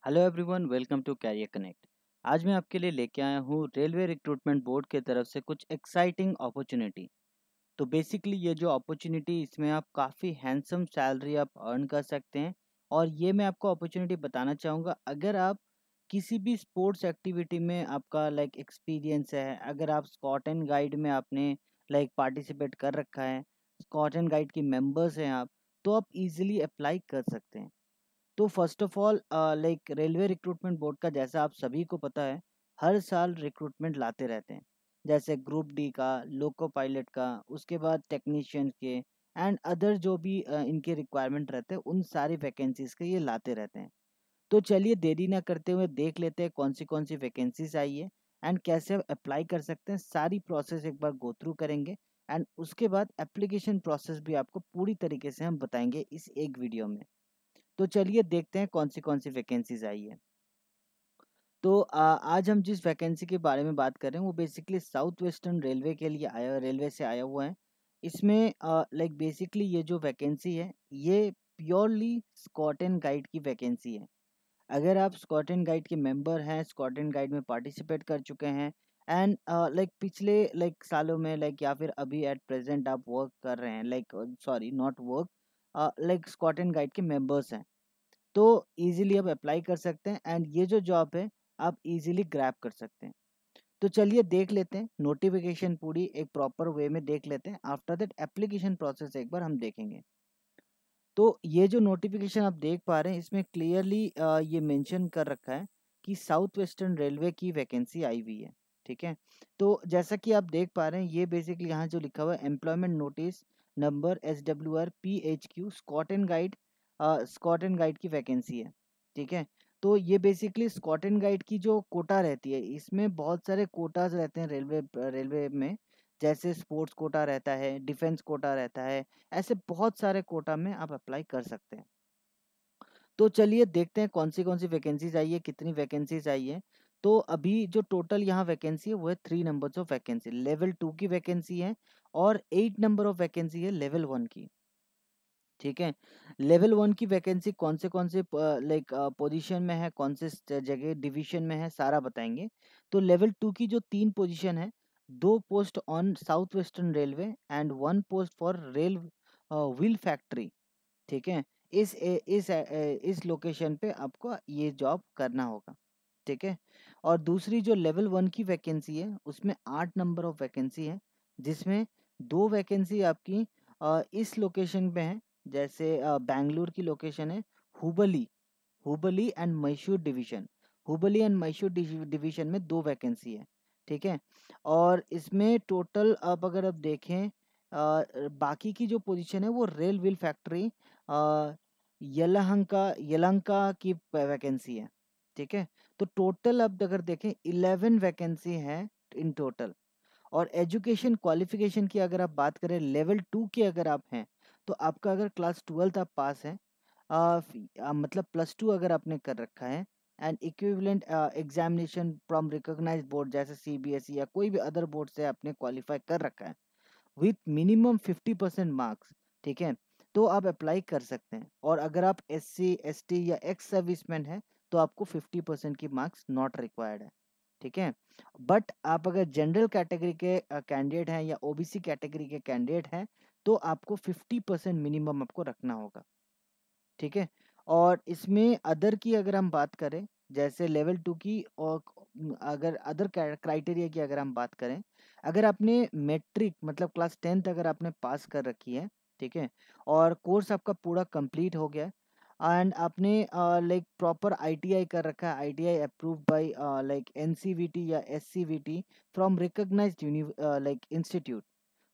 Hello everyone, welcome to career connect. आज मैं आपके लिए लेके आया हूँ रेलवे रिक्रूटमेंट बोर्ड की तरफ से कुछ एक्साइटिंग अपॉर्चुनिटी। तो बेसिकली ये जो अपॉर्चुनिटी, इसमें आप काफ़ी हैंडसम सैलरी आप अर्न कर सकते हैं। और ये मैं आपको अपॉर्चुनिटी बताना चाहूँगा, अगर आप किसी भी स्पोर्ट्स एक्टिविटी में आपका लाइक एक्सपीरियंस है, अगर आप स्कॉट एंड गाइड में आपने लाइक पार्टिसिपेट कर रखा है, स्कॉट एंड गाइड की मेंबर्स हैं आप, तो आप इजीली अप्लाई कर सकते हैं। तो first of all like railway recruitment board का, जैसा आप सभी को पता है, हर साल रिक्रूटमेंट लाते रहते हैं। जैसे ग्रुप डी का, लोको पायलट का, उसके बाद टेक्नीशियन के एंड अदर जो भी इनके रिक्वायरमेंट रहते हैं, उन सारी वैकेंसीज के ये लाते रहते हैं। तो चलिए देरी ना करते हुए देख लेते हैं कौन सी वैकेंसीज आई है एंड कैसे अप्लाई कर सकते हैं। सारी प्रोसेस एक बार गो थ्रू करेंगे एंड उसके बाद एप्लीकेशन प्रोसेस भी आपको पूरी तरीके से हम बताएंगे इस एक वीडियो में। तो चलिए देखते हैं कौन सी वैकेंसीज आई है। तो आज हम जिस वैकेंसी के बारे में बात कर रहे हैं वो बेसिकली साउथ वेस्टर्न रेलवे के लिए आया, रेलवे से आया हुआ है। इसमें लाइक बेसिकली ये जो वैकेंसी है, ये प्योरली स्कॉट एंड गाइड की वैकेंसी है। अगर आप स्कॉट एंड गाइड के मेंबर हैं, स्कॉट एंड गाइड में पार्टिसिपेट कर चुके हैं एंड लाइक पिछले लाइक सालों में लाइक या फिर अभी एट प्रेजेंट आप वर्क कर रहे हैं, like sorry not work, like scout and guide के मेंबर्स हैं, तो इजीली आप अप्लाई कर सकते हैं एंड ये जो जॉब है आप इजीली ग्रैब कर सकते हैं। तो चलिए देख लेते हैं नोटिफिकेशन, पूरी एक प्रॉपर वे में देख लेते हैं। आफ्टर दैट एप्लीकेशन प्रोसेस एक बार हम देखेंगे। तो ये जो नोटिफिकेशन आप देख पा रहे हैं, इसमें क्लियरली ये मेंशन कर रखा है कि साउथ वेस्टर्न रेलवे की वैकेंसी आई हुई है। ठीक है, तो जैसा कि आप देख पा रहे हैं, ये बेसिकली यहाँ जो लिखा हुआ है employment notice number SWR PHQ scout and guide की वैकेंसी है। ठीक है, तो ये बेसिकली स्कॉट एंड गाइड की जो कोटा रहती है, इसमें बहुत सारे कोटाज रहते हैं रेलवे में। जैसे स्पोर्ट्स कोटा रहता है, डिफेंस कोटा रहता है, ऐसे बहुत सारे कोटा में आप अप्लाई कर सकते हैं। तो चलिए देखते हैं कौन सी वैकेंसीज आई है, कितनी वैकेंसीज आई है। तो अभी जो टोटल यहाँ वैकेंसी है वो है 3 नंबर्स ऑफ वैकेंसी। लेवल 2 की वैकेंसी है और 8 नंबर ऑफ वैकेंसी है लेवल 1 की। ठीक है, लेवल 1 की वैकेंसी कौन से लाइक पोजीशन में है, जगह डिवीजन में है, सारा बताएंगे। तो लेवल 2 की जो 3 पोजीशन है, 2 post on south western railway and 1 post for rail wheel factory. ठीक है, इस लोकेशन पे आपको ये जॉब करना होगा। ठीक है, और दूसरी जो लेवल 1 की वैकेंसी है, उसमें 8 नंबर ऑफ वैकेंसी है, जिसमें 2 वैकेंसी आपकी इस लोकेशन पे है। जैसे बैंगलोर की लोकेशन है Hubli, Hubli and Mysore division. Hubli and Mysore division में 2 वैकेंसी है। ठीक है, और इसमें टोटल अब अगर आप देखें, बाकी की जो पोजीशन है वो रेल व्हील फैक्ट्री यलहंका की वैकेंसी है। ठीक है, तो टोटल अब अगर देखें 11 वैकेंसी है इन टोटल। और एजुकेशन क्वालिफिकेशन की अगर आप बात करें, लेवल 2 के अगर आप हैं, तो आपका अगर क्लास 12th आप पास है, मतलब +2 अगर आपने कर रखा है and equivalent examination from recognised board जैसे CBSE या कोई भी अदर बोर्ड से आपने क्वालिफाई कर रखा है विथ मिनिमम 50% मार्क्स। ठीक है, तो आप अप्लाई कर सकते हैं। और अगर आप SC ST या एक्स सर्विसमैन है, तो आपको 50% की मार्क्स नॉट रिक्वायर्ड है। ठीक है, बट आप अगर जनरल कैटेगरी के कैंडिडेट हैं या OBC कैटेगरी के कैंडिडेट हैं, तो आपको 50% मिनिमम आपको रखना होगा। ठीक है, और इसमें अदर की अगर हम बात करें, जैसे लेवल 2 की, और अगर अदर क्राइटेरिया की अगर हम बात करें, अगर आपने मैट्रिक मतलब क्लास 10th अगर आपने पास कर रखी है, ठीक है, और कोर्स आपका पूरा कंप्लीट हो गया एंड आपने लाइक प्रॉपर ITI कर रखा है, ITI approved by like NCVT या SCVT from recognised like institute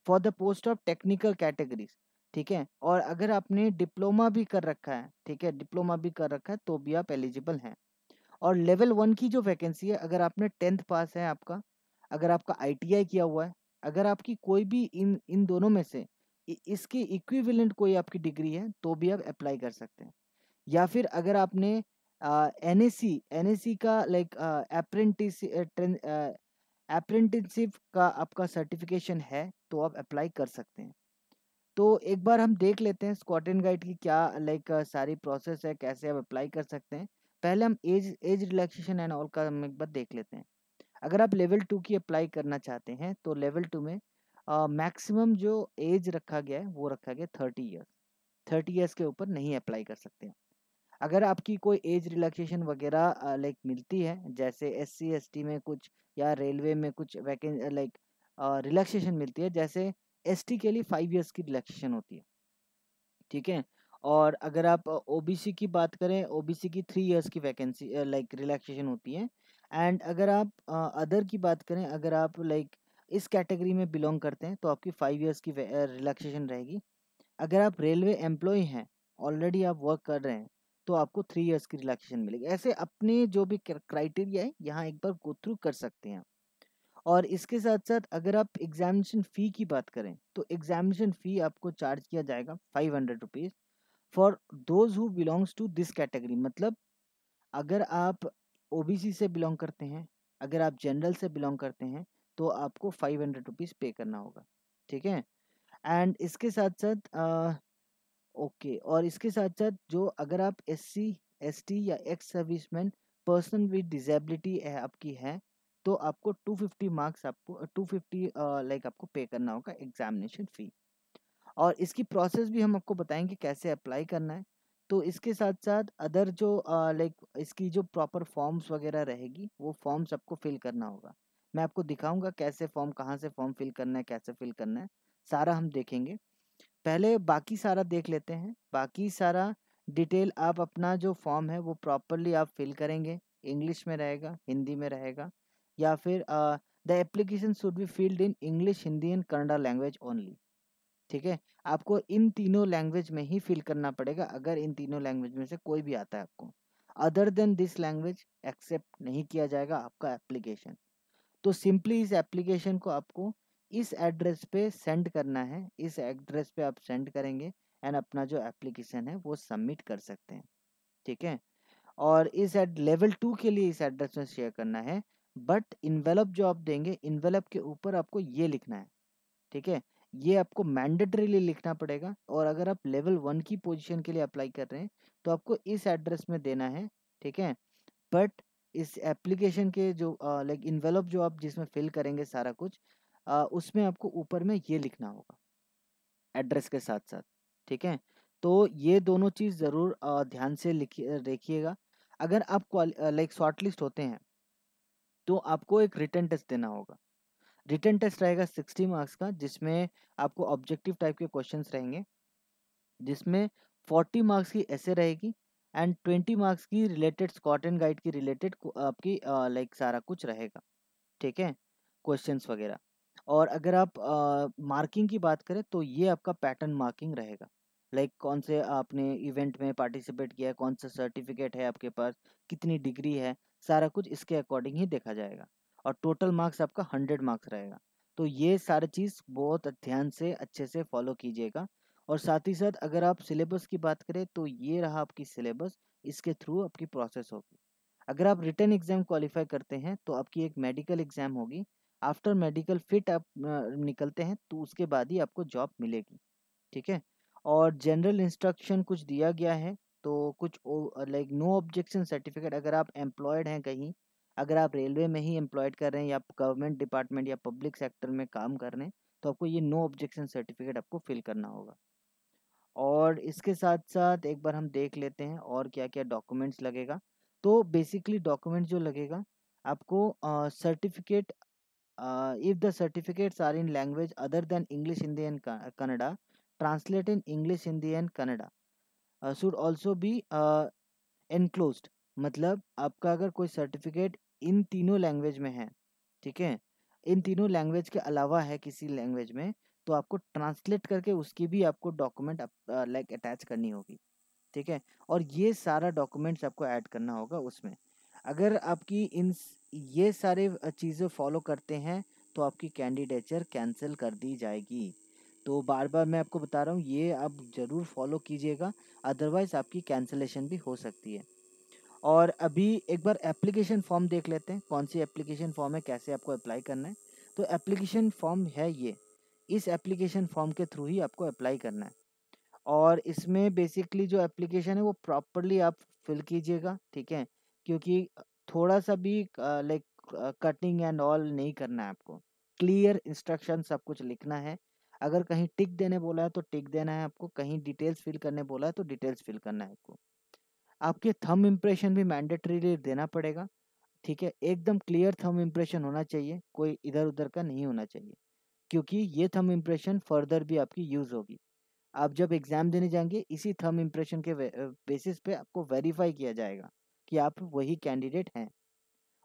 for the post of technical categories. ठीक है, और अगर आपने डिप्लोमा भी कर रखा है, ठीक है, डिप्लोमा भी कर रखा है, तो भी आप एलिजिबल हैं। और लेवल 1 की जो वैकेंसी है, अगर आपने 10th पास है आपका, अगर आपका ITI किया हुआ है, अगर आपकी कोई भी इन इन दोनों में से इसके इक्विवेलेंट कोई आपकी डिग्री है, तो भी आप अप्लाई कर सकते हैं। या फिर अगर आपने NAC का लाइक अप्रेंटिसशिप का आपका सर्टिफिकेशन है, तो आप अप्लाई कर सकते हैं। तो एक बार हम देख लेते हैं स्कॉट एंड गाइड की क्या लाइक सारी प्रोसेस है, कैसे आप अप्लाई कर सकते हैं। पहले हम एज रिलैक्सेशन एंड ऑल का हम एक बार देख लेते हैं। अगर आप लेवल 2 की अप्लाई करना चाहते हैं तो लेवल 2 में मैक्सिमम जो एज रखा गया है वो रखा गया 30 ईयर्स। 30 ईयर्स के ऊपर नहीं अप्लाई कर सकते हैं। अगर आपकी कोई एज रिलैक्सेशन वगैरह लाइक मिलती है, जैसे SC ST में कुछ या रेलवे में कुछ वैकें लाइक रिलैक्सेशन मिलती है, जैसे ST के लिए 5 ईयर्स की रिलैक्सेशन होती है, ठीक है। और अगर आप OBC की बात करें, OBC की 3 ईयर्स की वैकेंसी लाइक रिलैक्सेशन होती है। एंड अगर आप अदर की बात करें, अगर आप लाइक इस कैटेगरी में बिलोंग करते हैं तो आपकी 5 ईयर्स की रिलैक्सेशन रहेगी। अगर आप रेलवे एम्प्लॉय हैं, ऑलरेडी आप वर्क कर रहे हैं, तो आपको 3 ईयर्स की रिलैक्सेशन मिलेगी। ऐसे अपने जो भी क्राइटेरिया है यहाँ एक बार गो थ्रू कर सकते हैं। और इसके साथ साथ अगर आप एग्जामिनेशन फ़ी की बात करें तो एग्जामिनेशन फ़ी आपको चार्ज किया जाएगा 500 rupees for those who belongs to this category. मतलब अगर आप OBC से बिलोंग करते हैं, अगर आप जनरल से बिलोंग करते हैं, तो आपको 500 रुपीज़ पे करना होगा, ठीक है। एंड इसके साथ साथ ओके, और इसके साथ साथ जो अगर आप SC ST या ex serviceman person with disability आपकी है, तो आपको 250 मार्क्स, आपको 250 लाइक आपको पे करना होगा एग्जामिनेशन फ़ी। और इसकी प्रोसेस भी हम आपको बताएंगे कैसे अप्लाई करना है। तो इसके साथ साथ अदर जो लाइक इसकी जो प्रॉपर फॉर्म्स वगैरह रहेगी, वो फॉर्म्स आपको फिल करना होगा। मैं आपको दिखाऊंगा कैसे फॉर्म, कहाँ से फॉर्म फिल करना है, कैसे फिल करना है, सारा हम देखेंगे। पहले बाकी सारा देख लेते हैं। बाकी सारा डिटेल आप अपना जो फॉर्म है वो प्रॉपरली आप फिल करेंगे। इंग्लिश में रहेगा, हिंदी में रहेगा, या फिर the application should be filled in English, Hindi and Kannada language only, ठीक है। आपको इन तीनों लैंग्वेज में ही फिल करना पड़ेगा, अगर इन तीनों लैंग्वेज में से कोई भी आता है आपको। Other than this language accept नहीं किया जाएगा आपका एप्लीकेशन। तो सिंपली इस एप्लीकेशन को आपको इस एड्रेस पे सेंड करना है। इस एड्रेस पे आप सेंड करेंगे एंड अपना जो एप्लीकेशन है वो सबमिट कर सकते हैं, ठीक है। और इस लेवल 2 के लिए इस एड्रेस में शेयर करना है। बट इन्वेलप जो आप देंगे, इन्वेलप के ऊपर आपको ये लिखना है, ठीक है। ये आपको मैंडेटरीली लिखना पड़ेगा। और अगर आप लेवल 1 की पोजीशन के लिए अप्लाई कर रहे हैं तो आपको इस एड्रेस में देना है, ठीक है। बट इस एप्लीकेशन के जो लाइक इन्वेलप जो आप जिसमें फिल करेंगे सारा कुछ, उसमें आपको ऊपर में ये लिखना होगा एड्रेस के साथ साथ, ठीक है। तो ये दोनों चीज़ ज़रूर ध्यान से लिखिए, देखिएगा। अगर आप लाइक शॉर्टलिस्ट होते हैं तो आपको एक रिटन टेस्ट देना होगा। रिटन टेस्ट रहेगा 60 मार्क्स का, जिसमें आपको ऑब्जेक्टिव टाइप के क्वेश्चंस रहेंगे, जिसमें 40 मार्क्स की ऐसे रहेगी एंड 20 मार्क्स की रिलेटेड स्कॉट एंड गाइड की रिलेटेड आपकी लाइक सारा कुछ रहेगा, ठीक है, क्वेश्चंस वगैरह। और अगर आप मार्किंग की बात करें तो ये आपका पैटर्न मार्किंग रहेगा। लाइक कौन से आपने इवेंट में पार्टिसिपेट किया है, कौन सा सर्टिफिकेट है आपके पास, कितनी डिग्री है, सारा कुछ इसके अकॉर्डिंग ही देखा जाएगा। और टोटल मार्क्स आपका 100 मार्क्स रहेगा। तो ये सारी चीज़ बहुत ध्यान से अच्छे से फॉलो कीजिएगा। और साथ ही साथ अगर आप सिलेबस की बात करें तो ये रहा आपकी सिलेबस, इसके थ्रू आपकी प्रोसेस होगी। अगर आप रिटन एग्ज़ाम क्वालिफाई करते हैं तो आपकी एक मेडिकल एग्ज़ाम होगी। आफ्टर मेडिकल फिट आप निकलते हैं तो उसके बाद ही आपको जॉब मिलेगी, ठीक है। और जनरल इंस्ट्रक्शन कुछ दिया गया है, तो कुछ लाइक नो ऑब्जेक्शन सर्टिफिकेट, अगर आप एम्प्लॉयड हैं कहीं, अगर आप रेलवे में ही एम्प्लॉयड कर रहे हैं या गवर्नमेंट डिपार्टमेंट या पब्लिक सेक्टर में काम कर रहे हैं, तो आपको ये नो ऑब्जेक्शन सर्टिफिकेट आपको फिल करना होगा। और इसके साथ साथ एक बार हम देख लेते हैं और क्या क्या डॉक्यूमेंट्स लगेगा। तो बेसिकली डॉक्यूमेंट जो लगेगा आपको, certificate, if the certificates are in language other than English, Hindi and Kannada, translate in English, Hindi and Kannada, should also be enclosed। मतलब आपका अगर कोई सर्टिफिकेट इन तीनों लैंग्वेज में है, ठीक है, इन तीनों लैंग्वेज के अलावा है किसी लैंग्वेज में, तो आपको ट्रांसलेट करके उसकी भी आपको डॉक्यूमेंट लाइक अटैच करनी होगी, ठीक है। और ये सारा डॉक्यूमेंट्स आपको ऐड करना होगा उसमें। अगर आपकी ये सारे चीज़ें फॉलो करते हैं तो आपकी कैंडिडेचर कैंसिल कर दी जाएगी। तो बार बार मैं आपको बता रहा हूँ, ये आप ज़रूर फॉलो कीजिएगा, अदरवाइज़ आपकी कैंसिलेशन भी हो सकती है। और अभी एक बार एप्लीकेशन फॉर्म देख लेते हैं, कौन सी एप्लीकेशन फॉर्म है, कैसे आपको अप्लाई करना है। तो एप्लीकेशन फॉर्म है ये, इस एप्लीकेशन फॉर्म के थ्रू ही आपको अप्लाई करना है। और इसमें बेसिकली जो एप्लीकेशन है वो प्रॉपरली आप फिल कीजिएगा, ठीक है, क्योंकि थोड़ा सा भी लाइक कटिंग एंड ऑल नहीं करना है आपको। क्लियर इंस्ट्रक्शन सब कुछ लिखना है। अगर कहीं टिक देने बोला है तो टिक देना है आपको, कहीं डिटेल्स फिल करने बोला है तो डिटेल्स फिल करना है आपको। आपके थंब इम्प्रेशन भी मैंडेटरीली देना पड़ेगा, ठीक है, एकदम क्लियर थंब इम्प्रेशन होना चाहिए, कोई इधर उधर का नहीं होना चाहिए, क्योंकि ये थंब इम्प्रेशन फर्दर भी आपकी यूज़ होगी। आप जब एग्ज़ाम देने जाएंगे इसी थंब इम्प्रेशन के बेसिस पे आपको वेरीफाई किया जाएगा कि आप वही कैंडिडेट हैं।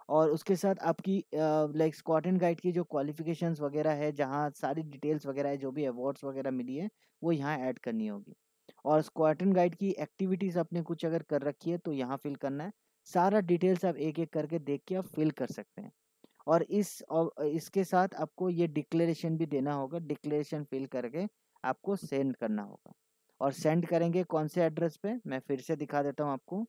और उसके साथ आपकी लाइक स्कॉट एंड गाइड की जो क्वालिफिकेशंस वगैरह है, जहाँ सारी डिटेल्स वगैरह है, जो भी अवार्ड्स वगैरह मिली है वो यहाँ ऐड करनी होगी। और स्क्वाड एंड गाइड की एक्टिविटीज़ आपने कुछ अगर कर रखी है तो यहाँ फिल करना है। सारा डिटेल्स आप एक एक करके देख के आप फिल कर सकते हैं। और इसके साथ आपको ये डिक्लेरेशन भी देना होगा, डिक्लेरेशन फिल करके आपको सेंड करना होगा। और सेंड करेंगे कौन से एड्रेस पे, मैं फिर से दिखा देता हूँ आपको।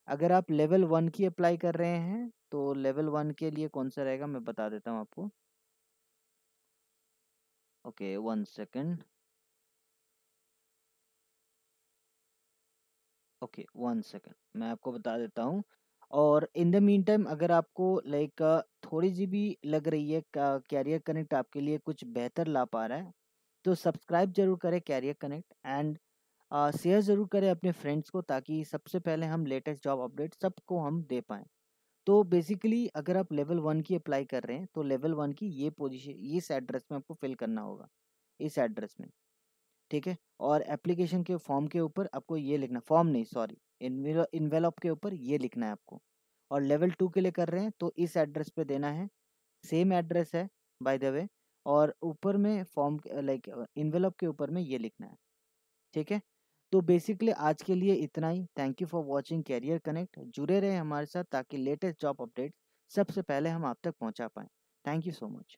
अगर आप लेवल 1 की अप्लाई कर रहे हैं तो लेवल 1 के लिए कौन सा रहेगा मैं बता देता हूँ आपको। Okay, 1 second. ओके, 1 सेकेंड, मैं आपको बता देता हूँ। और इन द मीन टाइम अगर आपको लाइक थोड़ी सी भी लग रही है कैरियर कनेक्ट आपके लिए कुछ बेहतर ला पा रहा है, तो सब्सक्राइब जरूर करें कैरियर कनेक्ट, एंड शेयर ज़रूर करें अपने फ्रेंड्स को, ताकि सबसे पहले हम लेटेस्ट जॉब अपडेट सबको हम दे पाएँ। तो बेसिकली अगर आप लेवल 1 की अप्लाई कर रहे हैं तो लेवल 1 की ये पोजीशन इस एड्रेस में आपको फिल करना होगा, इस एड्रेस में, ठीक है। और एप्लीकेशन के फॉर्म के ऊपर आपको ये लिखना, फॉर्म नहीं सॉरी, इन्वेलप के ऊपर ये लिखना है आपको। और लेवल 2 के लिए कर रहे हैं तो इस एड्रेस पे देना है, सेम एड्रेस है बाय द वे। और ऊपर में फॉर्म लाइक इन्वेलप के ऊपर में ये लिखना है, ठीक है। तो बेसिकली आज के लिए इतना ही। Thank you for watching career connect. जुड़े रहे हमारे साथ ताकि लेटेस्ट जॉब अपडेट्स सबसे पहले हम आप तक पहुंचा पाएं। Thank you so much.